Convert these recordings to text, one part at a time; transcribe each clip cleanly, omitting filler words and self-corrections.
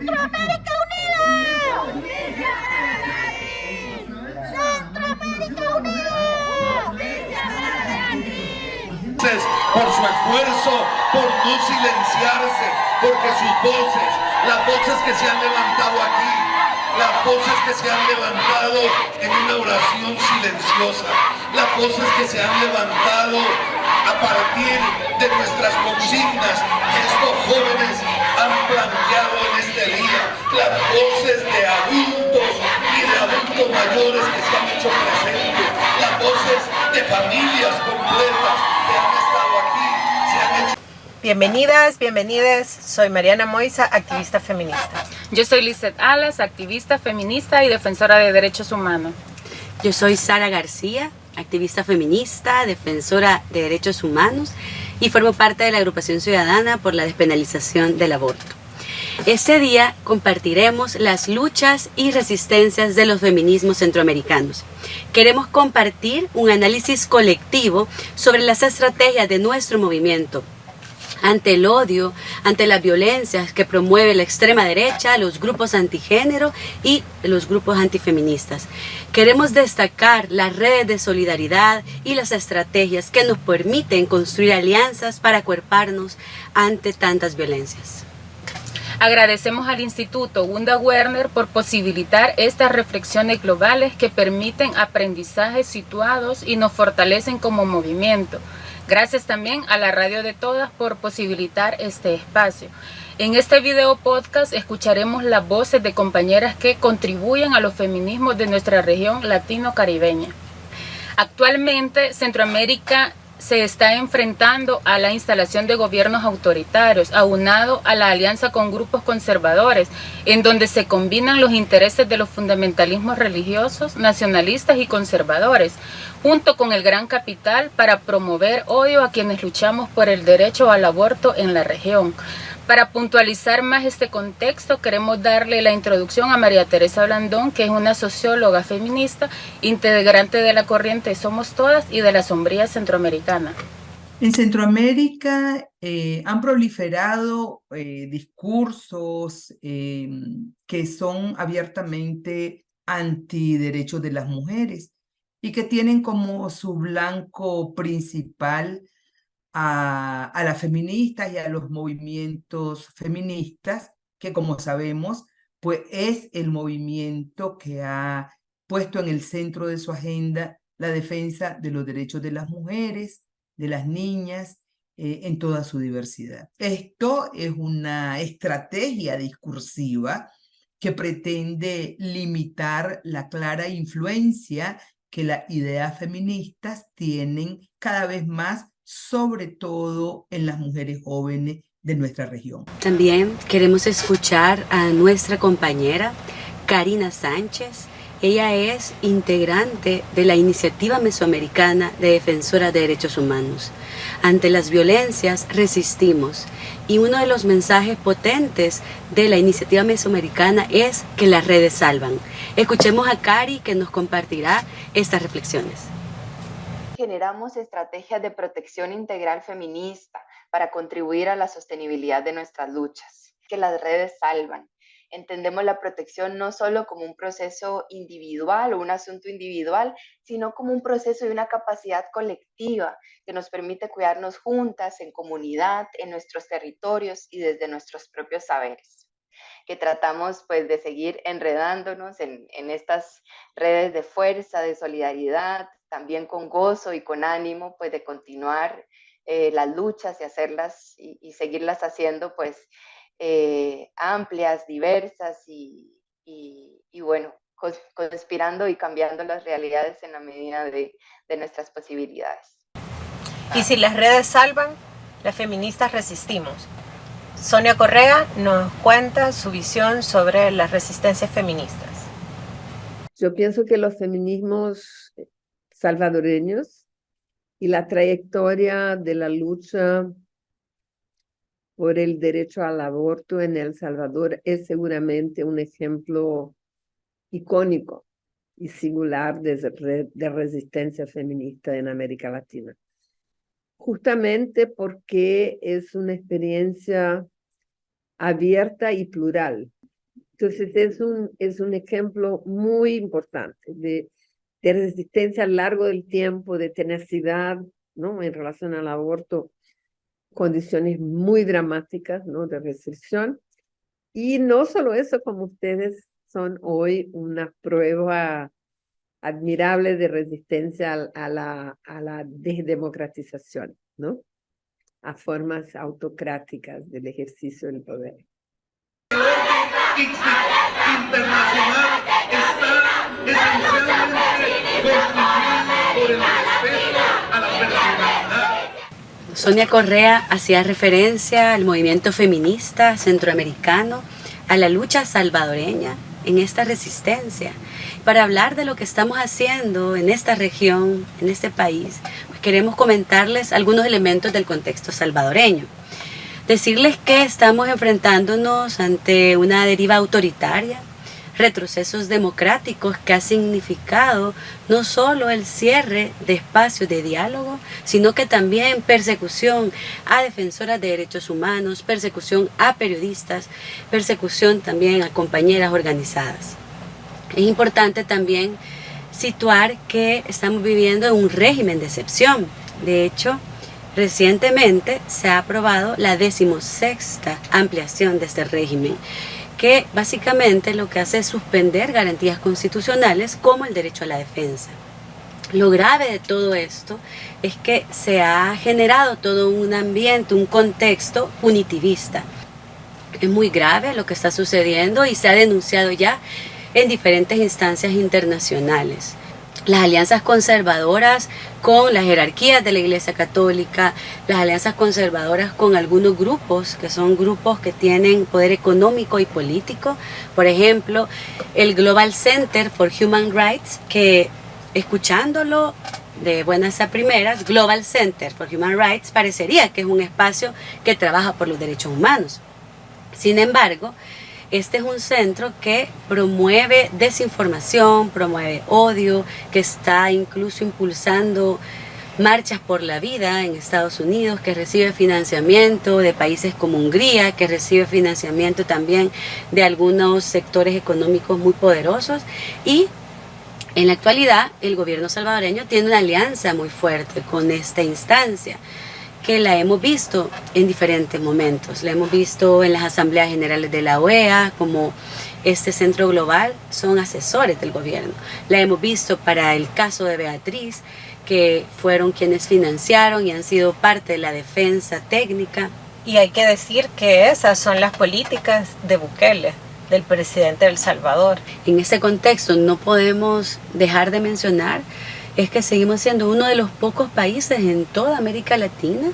¡Centroamérica unida! ¡Justicia para Beatriz! ¡Centroamérica unida! ¡Justicia para Beatriz! Por su esfuerzo, por no silenciarse, porque sus voces, las voces que se han levantado aquí, las voces que se han levantado en una oración silenciosa, las voces que se han levantado a partir de nuestras consignas que estos jóvenes han planteado en este día, las voces de adultos y de adultos mayores que se han hecho presentes, las voces de familias completas que han estado aquí, se han hecho. Bienvenidas, bienvenides. Soy Mariana Moisa, activista feminista. Yo soy Lizeth Alas, activista feminista y defensora de derechos humanos. Yo soy Sara García, activista feminista, defensora de derechos humanos y formo parte de la agrupación ciudadana por la despenalización del aborto. Este día compartiremos las luchas y resistencias de los feminismos centroamericanos. Queremos compartir un análisis colectivo sobre las estrategias de nuestro movimiento ante el odio, ante las violencias que promueve la extrema derecha, los grupos antigénero y los grupos antifeministas. Queremos destacar las redes de solidaridad y las estrategias que nos permiten construir alianzas para acuerparnos ante tantas violencias. Agradecemos al Instituto Wunda Werner por posibilitar estas reflexiones globales que permiten aprendizajes situados y nos fortalecen como movimiento. Gracias también a la Radio de Todas por posibilitar este espacio. En este video podcast escucharemos las voces de compañeras que contribuyen a los feminismos de nuestra región latino-caribeña. Actualmente, Centroamérica se está enfrentando a la instalación de gobiernos autoritarios, aunado a la alianza con grupos conservadores, en donde se combinan los intereses de los fundamentalismos religiosos, nacionalistas y conservadores, junto con el gran capital para promover odio a quienes luchamos por el derecho al aborto en la región. Para puntualizar más este contexto, queremos darle la introducción a María Teresa Blandón, que es una socióloga feminista, integrante de la corriente Somos Todas y de la Sombría Centroamericana. En Centroamérica han proliferado discursos que son abiertamente antiderechos de las mujeres y que tienen como su blanco principal a las feministas y a los movimientos feministas, que como sabemos, pues es el movimiento que ha puesto en el centro de su agenda la defensa de los derechos de las mujeres, de las niñas, en toda su diversidad. Esto es una estrategia discursiva que pretende limitar la clara influencia que las ideas feministas tienen cada vez más, sobre todo en las mujeres jóvenes de nuestra región. También queremos escuchar a nuestra compañera Karina Sánchez. Ella es integrante de la Iniciativa Mesoamericana de Defensoras de Derechos Humanos. Ante las violencias resistimos, y uno de los mensajes potentes de la Iniciativa Mesoamericana es que las redes salvan. Escuchemos a Cari, que nos compartirá estas reflexiones. Generamos estrategias de protección integral feminista para contribuir a la sostenibilidad de nuestras luchas, que las redes salvan. Entendemos la protección no solo como un proceso individual o un asunto individual, sino como un proceso y una capacidad colectiva que nos permite cuidarnos juntas, en comunidad, en nuestros territorios y desde nuestros propios saberes. Que tratamos pues de seguir enredándonos en estas redes de fuerza, de solidaridad, también con gozo y con ánimo pues de continuar las luchas y hacerlas y seguirlas haciendo pues amplias, diversas y bueno, conspirando y cambiando las realidades en la medida de nuestras posibilidades. Y si las redes salvan, las feministas resistimos. Sonia Correa nos cuenta su visión sobre las resistencias feministas. Yo pienso que los feminismos salvadoreños y la trayectoria de la lucha por el derecho al aborto en El Salvador es seguramente un ejemplo icónico y singular de resistencia feminista en América Latina. Justamente porque es una experiencia abierta y plural. Entonces es un ejemplo muy importante de resistencia a lo largo del tiempo, de tenacidad, ¿no? En relación al aborto, condiciones muy dramáticas, ¿no? De restricción. Y no solo eso, como ustedes son hoy una prueba admirable de resistencia a la desdemocratización, ¿no? A formas autocráticas del ejercicio del poder. Internacional está esencialmente constituido por el respeto a la personalidad. Sonia Correa hacía referencia al movimiento feminista centroamericano, a la lucha salvadoreña en esta resistencia. Para hablar de lo que estamos haciendo en esta región, en este país, pues queremos comentarles algunos elementos del contexto salvadoreño. Decirles que estamos enfrentándonos ante una deriva autoritaria, retrocesos democráticos que ha significado no solo el cierre de espacios de diálogo, sino que también persecución a defensoras de derechos humanos, persecución a periodistas, persecución también a compañeras organizadas. Es importante también situar que estamos viviendo en un régimen de excepción. De hecho, recientemente se ha aprobado la 16ª ampliación de este régimen, que básicamente lo que hace es suspender garantías constitucionales como el derecho a la defensa. Lo grave de todo esto es que se ha generado todo un ambiente, un contexto punitivista. Es muy grave lo que está sucediendo y se ha denunciado ya en diferentes instancias internacionales. Las alianzas conservadoras con las jerarquías de la Iglesia Católica, las alianzas conservadoras con algunos grupos, que son grupos que tienen poder económico y político. Por ejemplo, el Global Center for Human Rights, que escuchándolo de buenas a primeras, Global Center for Human Rights parecería que es un espacio que trabaja por los derechos humanos. Sin embargo, este es un centro que promueve desinformación, promueve odio, que está incluso impulsando marchas por la vida en Estados Unidos, que recibe financiamiento de países como Hungría, que recibe financiamiento también de algunos sectores económicos muy poderosos. Y en la actualidad el gobierno salvadoreño tiene una alianza muy fuerte con esta instancia, que la hemos visto en diferentes momentos. La hemos visto en las asambleas generales de la OEA, como este centro global son asesores del gobierno. La hemos visto para el caso de Beatriz, que fueron quienes financiaron y han sido parte de la defensa técnica. Y hay que decir que esas son las políticas de Bukele, del presidente de El Salvador. En ese contexto no podemos dejar de mencionar es que seguimos siendo uno de los pocos países en toda América Latina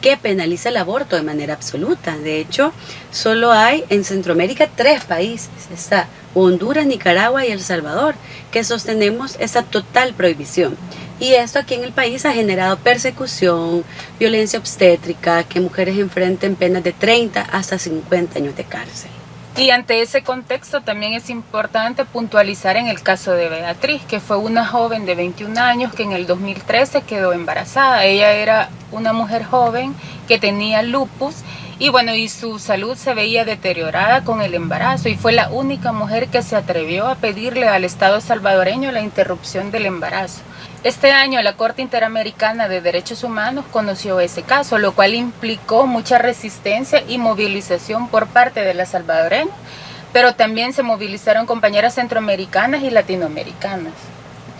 que penaliza el aborto de manera absoluta. De hecho, solo hay en Centroamérica 3 países, está Honduras, Nicaragua y El Salvador, que sostenemos esa total prohibición. Y esto aquí en el país ha generado persecución, violencia obstétrica, que mujeres enfrenten penas de 30 hasta 50 años de cárcel. Y ante ese contexto también es importante puntualizar en el caso de Beatriz, que fue una joven de 21 años que en el 2013 quedó embarazada. Ella era una mujer joven que tenía lupus y bueno, y su salud se veía deteriorada con el embarazo y fue la única mujer que se atrevió a pedirle al Estado salvadoreño la interrupción del embarazo. Este año la Corte Interamericana de Derechos Humanos conoció ese caso, lo cual implicó mucha resistencia y movilización por parte de las salvadoreñas, pero también se movilizaron compañeras centroamericanas y latinoamericanas.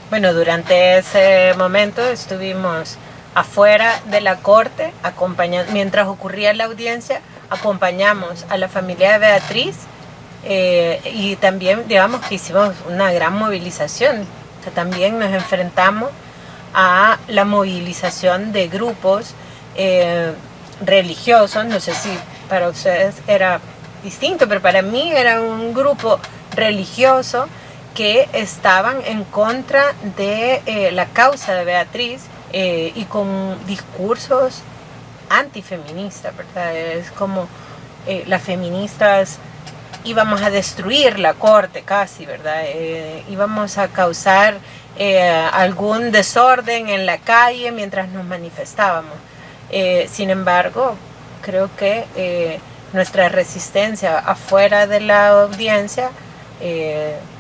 Bueno, durante ese momento estuvimos afuera de la corte, mientras ocurría la audiencia, acompañamos a la familia de Beatriz y también, digamos, que hicimos una gran movilización. O sea, también nos enfrentamos a la movilización de grupos religiosos. No sé si para ustedes era distinto, pero para mí era un grupo religioso que estaban en contra de la causa de Beatriz y con discursos antifeministas, ¿verdad? Es como las feministas íbamos a destruir la corte casi, ¿verdad? Íbamos a causar algún desorden en la calle mientras nos manifestábamos. Sin embargo, creo que nuestra resistencia afuera de la audiencia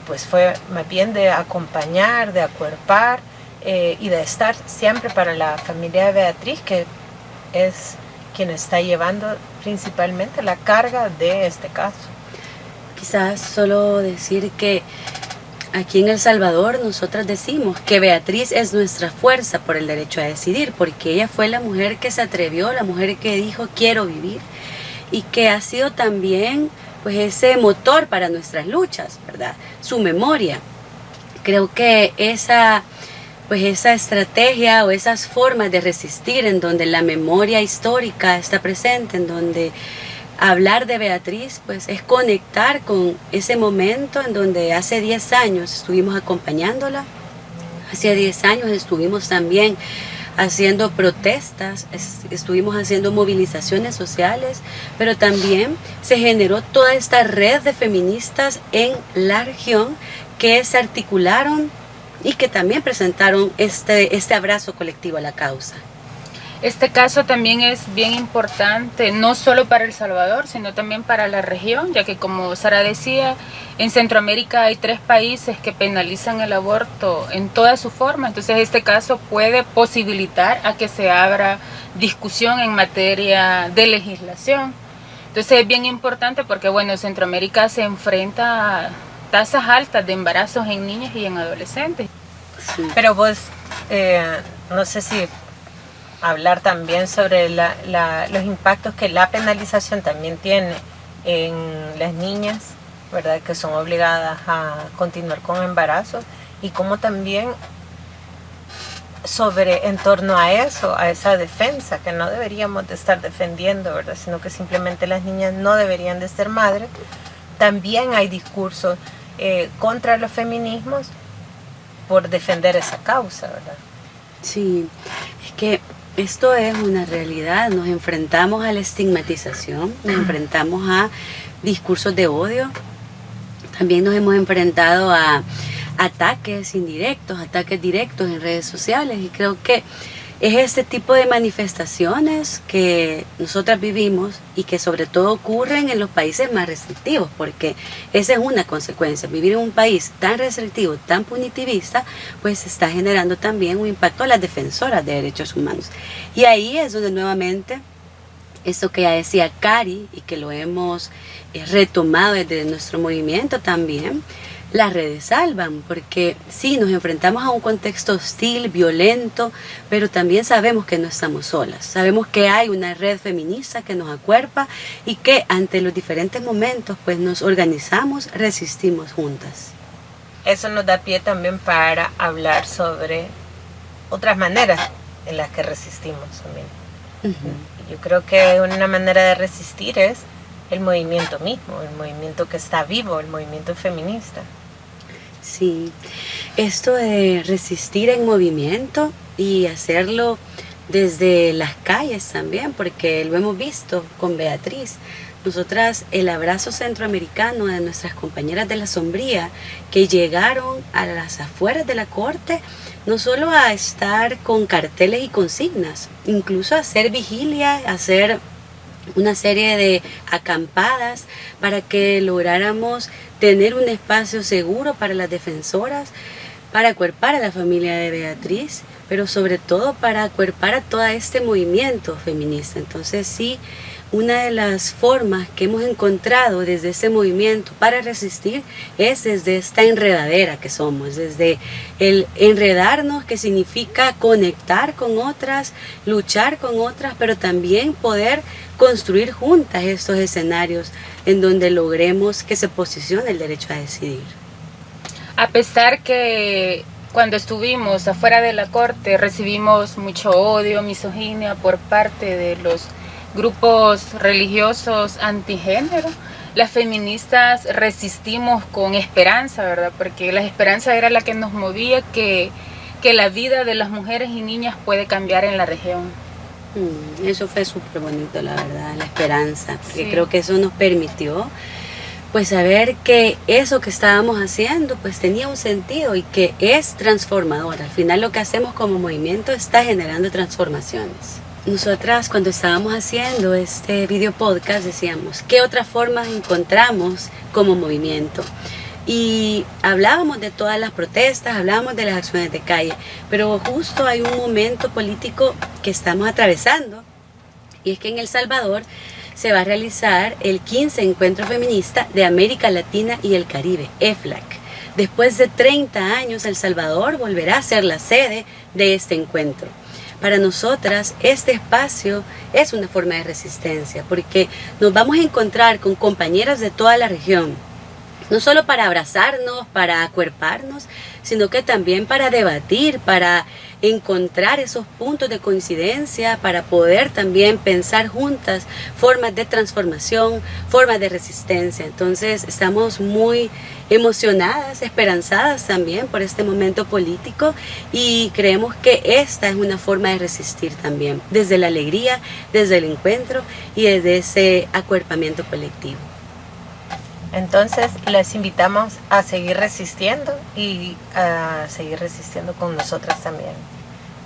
pues fue más bien de acompañar, de acuerpar y de estar siempre para la familia de Beatriz, que es quien está llevando principalmente la carga de este caso. Quizás solo decir que aquí en El Salvador nosotras decimos que Beatriz es nuestra fuerza por el derecho a decidir, porque ella fue la mujer que se atrevió, la mujer que dijo quiero vivir, y que ha sido también pues ese motor para nuestras luchas, ¿verdad? Su memoria. Creo que esa estrategia o esas formas de resistir en donde la memoria histórica está presente, en donde hablar de Beatriz pues es conectar con ese momento en donde hace 10 años estuvimos acompañándola, hace 10 años estuvimos también haciendo protestas, estuvimos haciendo movilizaciones sociales, pero también se generó toda esta red de feministas en la región que se articularon y que también presentaron este abrazo colectivo a la causa. Este caso también es bien importante, no solo para El Salvador, sino también para la región, ya que como Sara decía, en Centroamérica hay 3 países que penalizan el aborto en toda su forma, entonces este caso puede posibilitar a que se abra discusión en materia de legislación. Entonces es bien importante porque bueno, Centroamérica se enfrenta a tasas altas de embarazos en niñas y en adolescentes. Sí. Pero vos, no sé si hablar también sobre los impactos que la penalización también tiene en las niñas, ¿verdad? Que son obligadas a continuar con embarazos, y cómo también en torno a eso, a esa defensa que no deberíamos de estar defendiendo, ¿verdad? Sino que simplemente las niñas no deberían de ser madres. También hay discursos contra los feminismos por defender esa causa, ¿verdad? Sí, es que esto es una realidad, nos enfrentamos a la estigmatización, nos enfrentamos a discursos de odio, también nos hemos enfrentado a ataques indirectos, ataques directos en redes sociales, y creo que es este tipo de manifestaciones que nosotras vivimos y que sobre todo ocurren en los países más restrictivos, porque esa es una consecuencia. Vivir en un país tan restrictivo, tan punitivista, pues está generando también un impacto a las defensoras de derechos humanos. Y ahí es donde nuevamente, esto que ya decía Cari y que lo hemos retomado desde nuestro movimiento también, las redes salvan, porque sí, nos enfrentamos a un contexto hostil, violento, pero también sabemos que no estamos solas. Sabemos que hay una red feminista que nos acuerpa y que ante los diferentes momentos pues nos organizamos, resistimos juntas. Eso nos da pie también para hablar sobre otras maneras en las que resistimos también. Yo creo que una manera de resistir es el movimiento mismo, el movimiento que está vivo, el movimiento feminista. Sí, esto de resistir en movimiento y hacerlo desde las calles también, porque lo hemos visto con Beatriz. Nosotras, el abrazo centroamericano de nuestras compañeras de la Sombría que llegaron a las afueras de la corte, no solo a estar con carteles y consignas, incluso a hacer vigilia, a hacer una serie de acampadas para que lográramos tener un espacio seguro para las defensoras, para acuerpar a la familia de Beatriz, pero sobre todo para acuerpar a todo este movimiento feminista. Entonces sí, una de las formas que hemos encontrado desde ese movimiento para resistir es desde esta enredadera que somos, desde el enredarnos, que significa conectar con otras, luchar con otras, pero también poder construir juntas estos escenarios en donde logremos que se posicione el derecho a decidir. A pesar que cuando estuvimos afuera de la corte recibimos mucho odio, misoginia por parte de los grupos religiosos antigénero, las feministas resistimos con esperanza, ¿verdad? Porque la esperanza era la que nos movía, que la vida de las mujeres y niñas puede cambiar en la región. Eso fue súper bonito, la verdad, la esperanza, porque creo que eso nos permitió pues saber que eso que estábamos haciendo pues tenía un sentido y que es transformador. Al final lo que hacemos como movimiento está generando transformaciones. Nosotras cuando estábamos haciendo este video podcast decíamos, ¿qué otras formas encontramos como movimiento? Y hablábamos de todas las protestas, hablábamos de las acciones de calle, pero justo hay un momento político que estamos atravesando, y es que en El Salvador se va a realizar el 15 Encuentro Feminista de América Latina y el Caribe, EFLAC. Después de 30 años, El Salvador volverá a ser la sede de este encuentro. Para nosotras, este espacio es una forma de resistencia, porque nos vamos a encontrar con compañeras de toda la región, no solo para abrazarnos, para acuerparnos, sino que también para debatir, para encontrar esos puntos de coincidencia, para poder también pensar juntas formas de transformación, formas de resistencia. Entonces estamos muy emocionadas, esperanzadas también por este momento político, y creemos que esta es una forma de resistir también, desde la alegría, desde el encuentro y desde ese acuerpamiento colectivo. Entonces les invitamos a seguir resistiendo y a seguir resistiendo con nosotras también.